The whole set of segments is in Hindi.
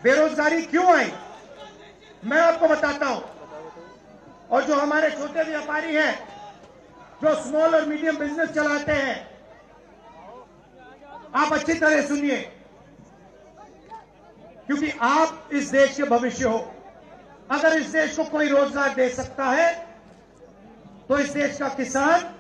बेरोजगारी क्यों आई, मैं आपको बताता हूं। और जो हमारे छोटे व्यापारी हैं, जो स्मॉल और मीडियम बिजनेस चलाते हैं, आप अच्छी तरह सुनिए, क्योंकि आप इस देश के भविष्य हो। अगर इस देश को कोई रोजगार दे सकता है तो इस देश का किसान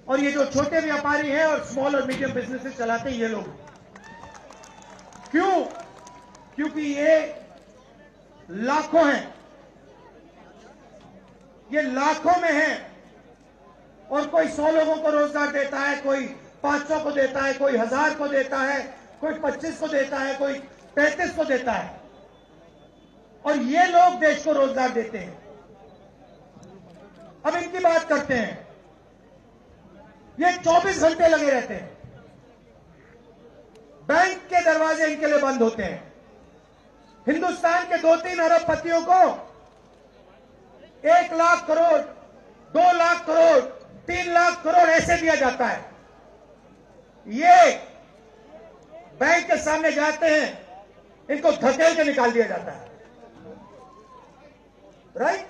और ये जो छोटे व्यापारी हैं और स्मॉल और मीडियम बिजनेसेस चलाते हैं, ये लोग। क्यों? क्योंकि ये लाखों हैं, ये लाखों में हैं। और कोई 100 लोगों को रोजगार देता है, कोई 500 को देता है, कोई 1000 को देता है, कोई 25 को देता है, कोई 33 को देता है, और ये लोग देश को रोजगार देते हैं। अब इनकी बात करते हैं। ये 24 घंटे लगे रहते हैं, बैंक के दरवाजे इनके लिए बंद होते हैं। हिंदुस्तान के 2-3 अरबपतियों को 1 लाख करोड़, 2 लाख करोड़, 3 लाख करोड़ ऐसे दिया जाता है। ये बैंक के सामने जाते हैं, इनको धकेल के निकाल दिया जाता है। राइट?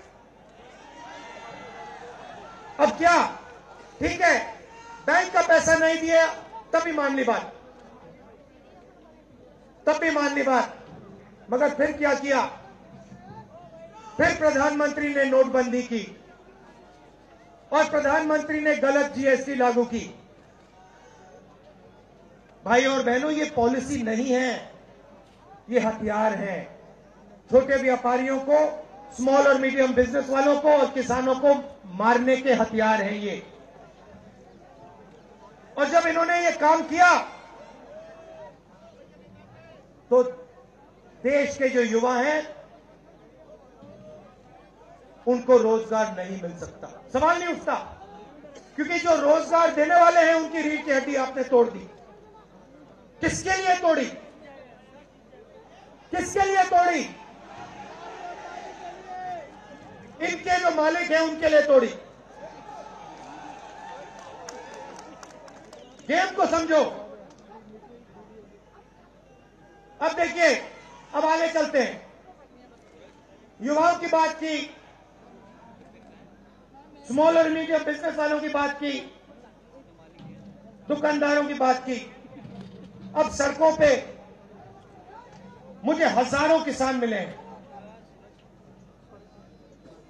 अब क्या? ठीक है, बैंक का पैसा नहीं दिया तब भी मान ली बात, तब भी मान ली बात। मगर फिर क्या किया? फिर प्रधानमंत्री ने नोटबंदी की और प्रधानमंत्री ने गलत जीएसटी लागू की। भाई और बहनों, ये पॉलिसी नहीं है, ये हथियार है। छोटे व्यापारियों को, स्मॉल और मीडियम बिजनेस वालों को और किसानों को मारने के हथियार हैं ये। और जब इन्होंने ये काम किया तो देश के जो युवा हैं उनको रोजगार नहीं मिल सकता, सवाल नहीं उठता। क्योंकि जो रोजगार देने वाले हैं उनकी रीढ़ की हड्डी आपने तोड़ दी। किसके लिए तोड़ी? किसके लिए तोड़ी? इनके जो मालिक हैं उनके लिए तोड़ी। गेम को समझो। अब देखिए, अब आगे चलते हैं। युवाओं की बात की, स्मॉल और मीडियम बिजनेस वालों की बात की, दुकानदारों की बात की। अब सड़कों पे मुझे हजारों किसान मिले हैं।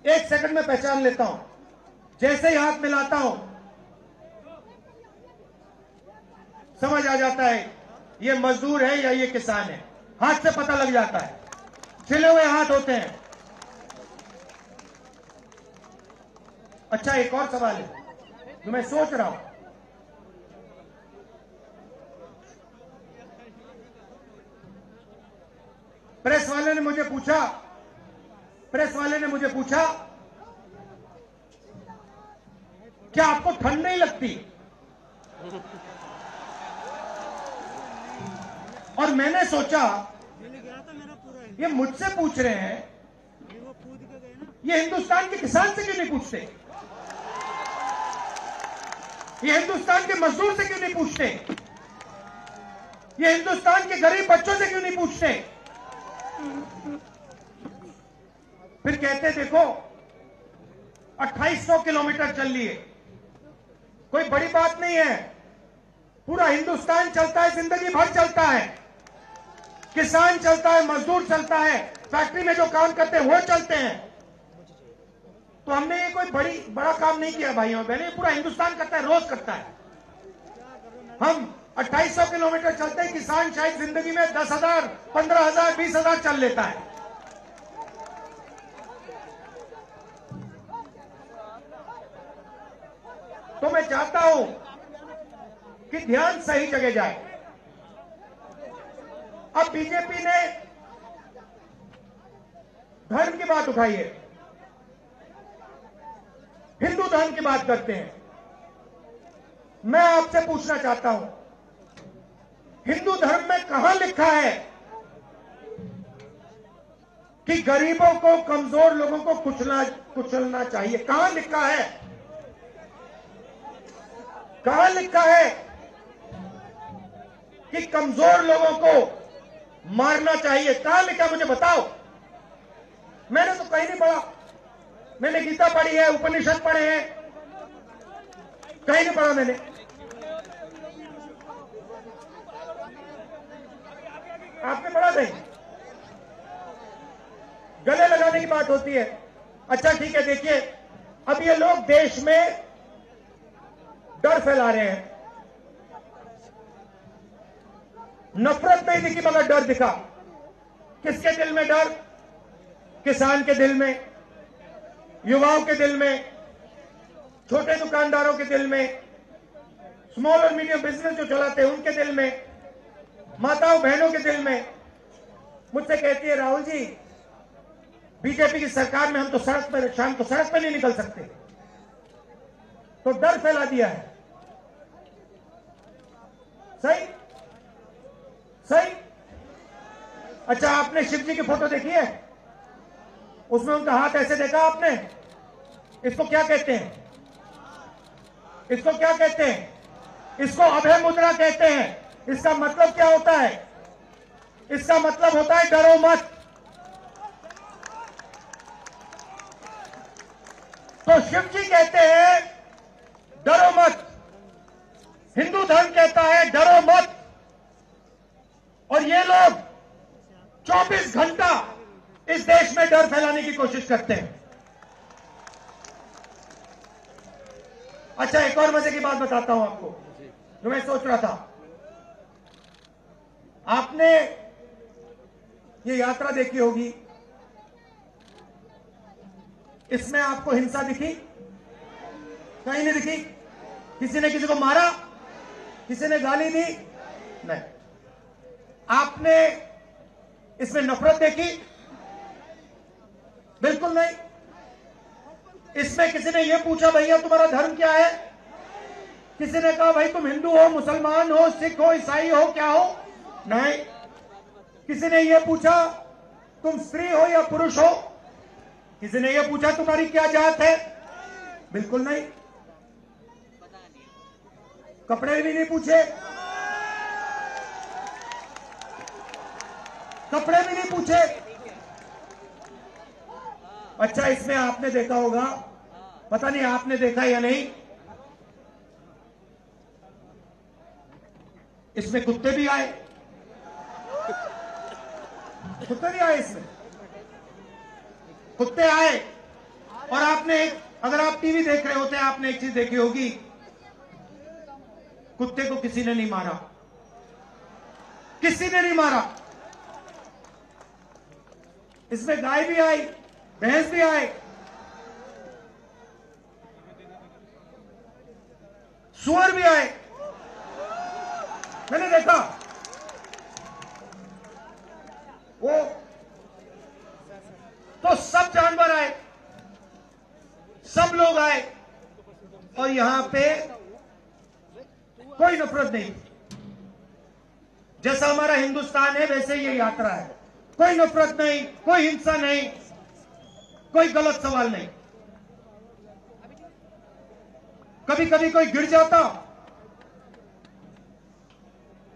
1 सेकंड में पहचान लेता हूं, जैसे ही हाथ मिलाता हूं समझ आ जाता है ये मजदूर है या ये किसान है। हाथ से पता लग जाता है, खिले हुए हाथ होते हैं। अच्छा, एक और सवाल है जो मैं सोच रहा हूं। प्रेस वाले ने मुझे पूछा क्या आपको ठंड नहीं लगती? और मैंने सोचा ये मुझसे पूछ रहे हैं, ये हिंदुस्तान के किसान से क्यों नहीं पूछते? ये हिंदुस्तान के मजदूर से क्यों नहीं पूछते? ये हिंदुस्तान के गरीब बच्चों से क्यों नहीं पूछते? फिर कहते देखो 2800 किलोमीटर चल लिए, कोई बड़ी बात नहीं है। पूरा हिंदुस्तान चलता है, जिंदगी भर चलता है। किसान चलता है, मजदूर चलता है, फैक्ट्री में जो काम करते हैं वो चलते हैं। तो हमने ये कोई बड़ा काम नहीं किया भाइयों बहनों, पूरा हिंदुस्तान करता है, रोज करता है। हम 2800 किलोमीटर चलते हैं, किसान शायद जिंदगी में 10,000, 15,000, 20,000 चल लेता है। तो मैं चाहता हूं कि ध्यान सही जगह जाए। अब बीजेपी ने धर्म की बात उठाई है, हिंदू धर्म की बात करते हैं। मैं आपसे पूछना चाहता हूं, हिंदू धर्म में कहां लिखा है कि गरीबों को, कमजोर लोगों को कुचलना चाहिए? कहां लिखा है? कहां लिखा है कि कमजोर लोगों को, मारना चाहिए। कहां लिखा मुझे बताओ। मैंने तो कहीं नहीं पढ़ा। मैंने गीता पढ़ी है, उपनिषद पढ़े हैं, कहीं नहीं पढ़ा मैंने। आपने पढ़ा कहीं? गले लगाने की बात होती है। अच्छा ठीक है, देखिए अब ये लोग देश में डर फैला रहे हैं। नफरत नहीं दिखी मगर डर दिखा। किसके दिल में डर? किसान के दिल में, युवाओं के दिल में, छोटे दुकानदारों के दिल में, स्मॉल और मीडियम बिजनेस जो चलाते हैं उनके दिल में, माताओं बहनों के दिल में। मुझसे कहती है राहुल जी, बीजेपी की सरकार में हम तो सड़क पर, शाम को सड़क पर नहीं निकल सकते। तो डर फैला दिया है। सही सही। अच्छा, आपने शिव जी की फोटो देखी है? उसमें उनका हाथ ऐसे देखा आपने? इसको क्या कहते हैं? इसको क्या कहते हैं? इसको अभय मुद्रा कहते हैं। इसका मतलब क्या होता है? इसका मतलब होता है डरो मत। तो शिव जी कहते हैं डरो मत, हिंदू धर्म कहता है डरो मत, और ये लोग 24 घंटा इस देश में डर फैलाने की कोशिश करते हैं। अच्छा, एक और मजे की बात बताता हूं आपको जो मैं सोच रहा था। आपने ये यात्रा देखी होगी, इसमें आपको हिंसा दिखी? कहीं नहीं दिखी। किसी ने किसी को मारा? किसी ने गाली दी? नहीं। आपने इसमें नफरत देखी? बिल्कुल नहीं। इसमें किसी ने यह पूछा भैया तुम्हारा धर्म क्या है? किसी ने कहा भाई तुम हिंदू हो, मुसलमान हो, सिख हो, ईसाई हो, क्या हो? नहीं। किसी ने यह पूछा तुम स्त्री हो या पुरुष हो? किसी ने यह पूछा तुम्हारी क्या जात है? बिल्कुल नहीं। कपड़े भी नहीं पूछे, कपड़े भी नहीं पूछे। अच्छा, इसमें आपने देखा होगा, पता नहीं आपने देखा या नहीं, इसमें कुत्ते भी आए। कुत्ते भी आए इसमें, कुत्ते आए। और आपने एक, अगर आप टीवी देख रहे होते आपने एक चीज देखी होगी, कुत्ते को किसी ने नहीं मारा, किसी ने नहीं मारा। इसमें गाय भी आई, भैंस भी आए, सुअर भी आए, मैंने देखा। वो तो सब जानवर आए, सब लोग आए, और यहां पे कोई नफरत नहीं। जैसा हमारा हिंदुस्तान है वैसे ये यात्रा है। कोई नफरत नहीं, कोई हिंसा नहीं, कोई गलत सवाल नहीं। कभी कभी कोई गिर जाता,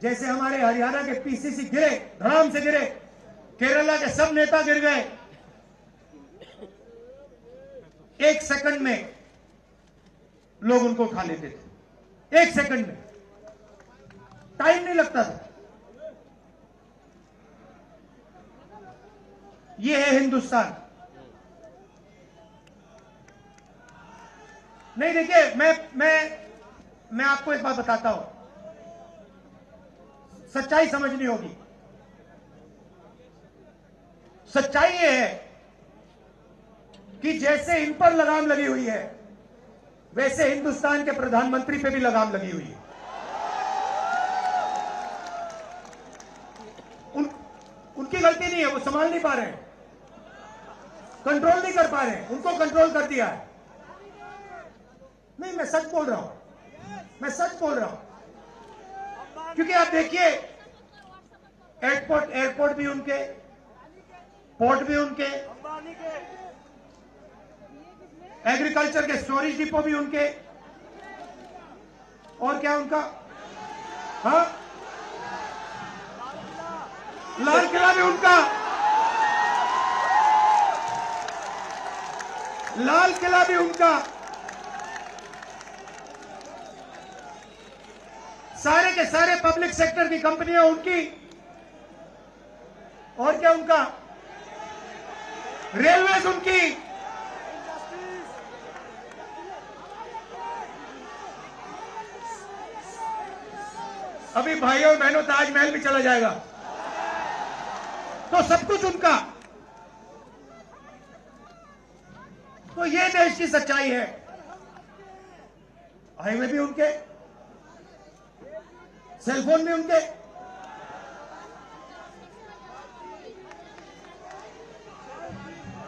जैसे हमारे हरियाणा के पीसीसी गिरे, धड़ाम से गिरे, केरला के सब नेता गिर गए। 1 सेकंड में लोग उनको उठा लेते थे, 1 सेकंड में, टाइम नहीं लगता था। ये है हिंदुस्तान। नहीं, देखिए मैं आपको एक बात बताता हूं, सच्चाई समझनी होगी। सच्चाई ये है कि जैसे इन पर लगाम लगी हुई है, वैसे हिंदुस्तान के प्रधानमंत्री पे भी लगाम लगी हुई है। उनकी गलती नहीं है, वो संभाल नहीं पा रहे हैं, कंट्रोल नहीं कर पा रहे हैं, उनको कंट्रोल कर दिया है। नहीं, मैं सच बोल रहा हूं, मैं सच बोल रहा हूं। क्योंकि आप देखिए, एयरपोर्ट भी उनके, पोर्ट भी उनके, एग्रीकल्चर के स्टोरेज डिपो भी उनके, और क्या उनका, हाँ, लाल किला भी उनका, लाल किला भी उनका, सारे के सारे पब्लिक सेक्टर की कंपनियां उनकी, और क्या उनका, रेलवेज उनकी, अभी भाइयों और बहनों ताजमहल भी चला जाएगा, तो सब कुछ उनका। तो ये देश की सच्चाई है। हाईवे भी उनके, सेलफोन भी उनके,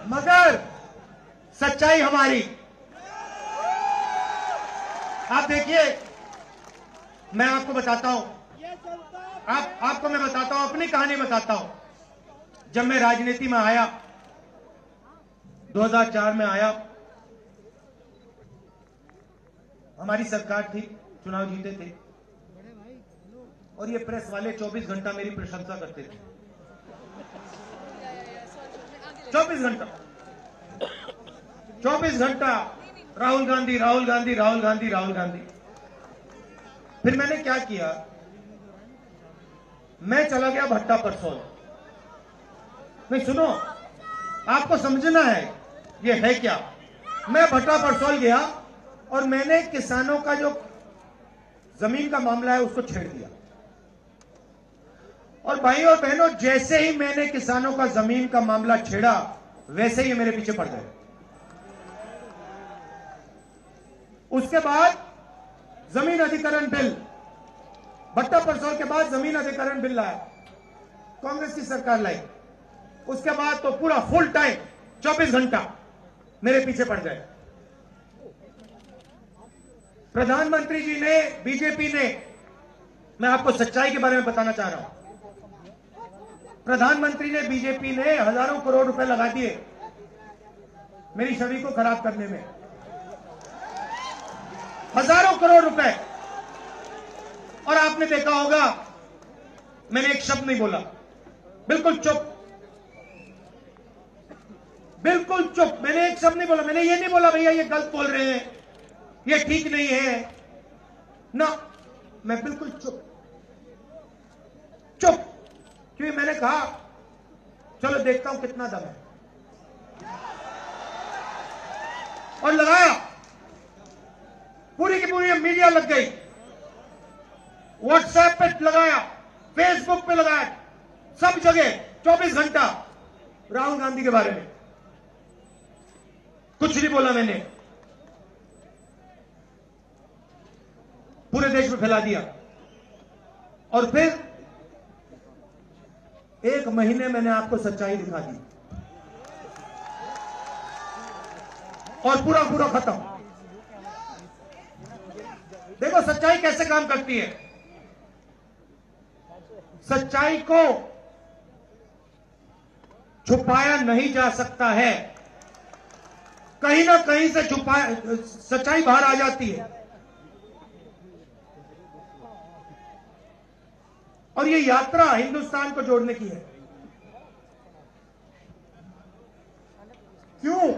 मगर सच्चाई हमारी। आप देखिए, मैं आपको बताता हूं, आपको मैं बताता हूं, अपनी कहानी बताता हूं। जब मैं राजनीति में आया, 2004 में आया, हमारी सरकार थी, चुनाव जीते थे, और ये प्रेस वाले 24 घंटा मेरी प्रशंसा करते थे। 24 घंटा 24 घंटा राहुल गांधी, राहुल गांधी, राहुल गांधी, राहुल गांधी। फिर मैंने क्या किया, मैं चला गया भट्टा परसोल। नहीं सुनो, आपको समझना है ये है क्या। मैं भट्टा परसोल गया और मैंने किसानों का जो जमीन का मामला है उसको छेड़ दिया। और भाई और बहनों, जैसे ही मैंने किसानों का जमीन का मामला छेड़ा, वैसे ही मेरे पीछे पड़ गए। उसके बाद जमीन अधिग्रहण बिल, भट्टा परसोल के बाद जमीन अधिग्रहण बिल लाया, कांग्रेस की सरकार लाई। उसके बाद तो पूरा फुल टाइम 24 घंटा मेरे पीछे पड़ गए। प्रधानमंत्री जी ने, बीजेपी ने, मैं आपको सच्चाई के बारे में बताना चाह रहा हूं, प्रधानमंत्री ने, बीजेपी ने हजारों करोड़ रुपए लगा दिए मेरी छवि को खराब करने में, हजारों करोड़ रुपए। और आपने देखा होगा, मैंने एक शब्द नहीं बोला, बिल्कुल चुप, बिल्कुल चुप। मैंने एक शब्द नहीं बोला। मैंने ये नहीं बोला भैया ये गलत बोल रहे हैं, ये ठीक नहीं है ना, मैं बिल्कुल चुप, चुप। क्योंकि मैंने कहा चलो देखता हूं कितना दम है, और लगाया। पूरी की पूरी मीडिया लग गई, व्हाट्सएप पे लगाया, फेसबुक पे लगाया, सब जगह 24 घंटा राहुल गांधी के बारे में। कुछ नहीं बोला मैंने, पूरे देश में फैला दिया। और फिर एक महीने मैंने आपको सच्चाई दिखा दी, और पूरा पूरा खत्म। देखो सच्चाई कैसे काम करती है। सच्चाई को छुपाया नहीं जा सकता है, कहीं ना कहीं से सच्चाई बाहर आ जाती है। और ये यात्रा हिंदुस्तान को जोड़ने की है। क्यों?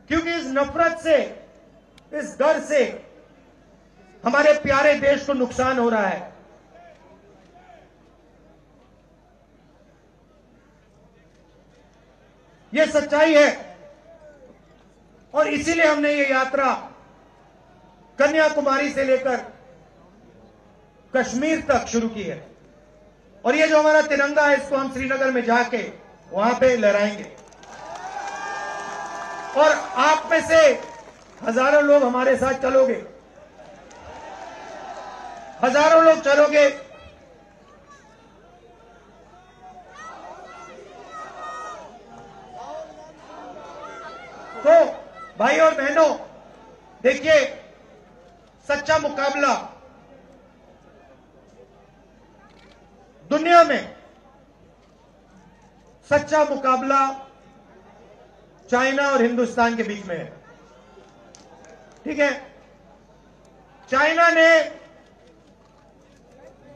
क्योंकि इस नफरत से, इस डर से हमारे प्यारे देश को नुकसान हो रहा है। ये सच्चाई है, और इसीलिए हमने ये यात्रा कन्याकुमारी से लेकर कश्मीर तक शुरू की है। और ये जो हमारा तिरंगा है, इसको हम श्रीनगर में जाके वहां पे लहराएंगे। और आप में से हजारों लोग हमारे साथ चलोगे, हजारों लोग चलोगे। तो भाई और बहनों, देखिए, सच्चा मुकाबला दुनिया में, सच्चा मुकाबला चाइना और हिंदुस्तान के बीच में है। ठीक है, चाइना ने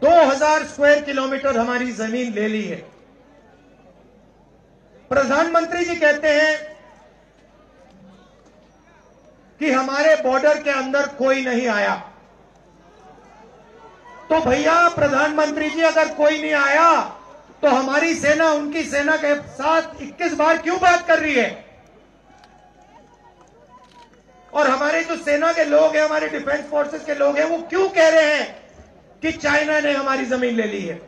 2000 स्क्वायर किलोमीटर हमारी जमीन ले ली है। प्रधानमंत्री जी कहते हैं कि हमारे बॉर्डर के अंदर कोई नहीं आया। तो भैया प्रधानमंत्री जी, अगर कोई नहीं आया तो हमारी सेना उनकी सेना के साथ 21 बार क्यों बात कर रही है? और हमारे जो सेना के लोग हैं, हमारे डिफेंस फोर्सेस के लोग हैं, वो क्यों कह रहे हैं कि चाइना ने हमारी जमीन ले ली है?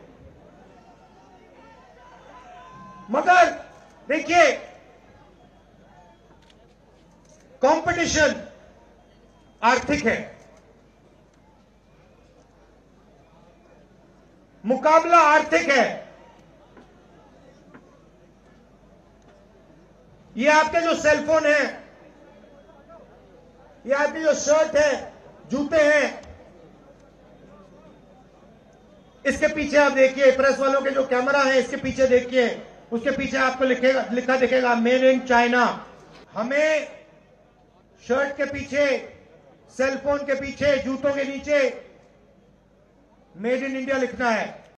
मगर देखिए, कंपटीशन आर्थिक है, मुकाबला आर्थिक है। ये आपके जो सेलफोन है, ये आपकी जो शर्ट है, जूते हैं, इसके पीछे आप देखिए, प्रेस वालों के जो कैमरा है इसके पीछे देखिए, उसके पीछे आपको लिखा दिखेगा मेड इन चाइना। हमें शर्ट के पीछे, सेलफोन के पीछे, जूतों के नीचे मेड इन इंडिया लिखना है।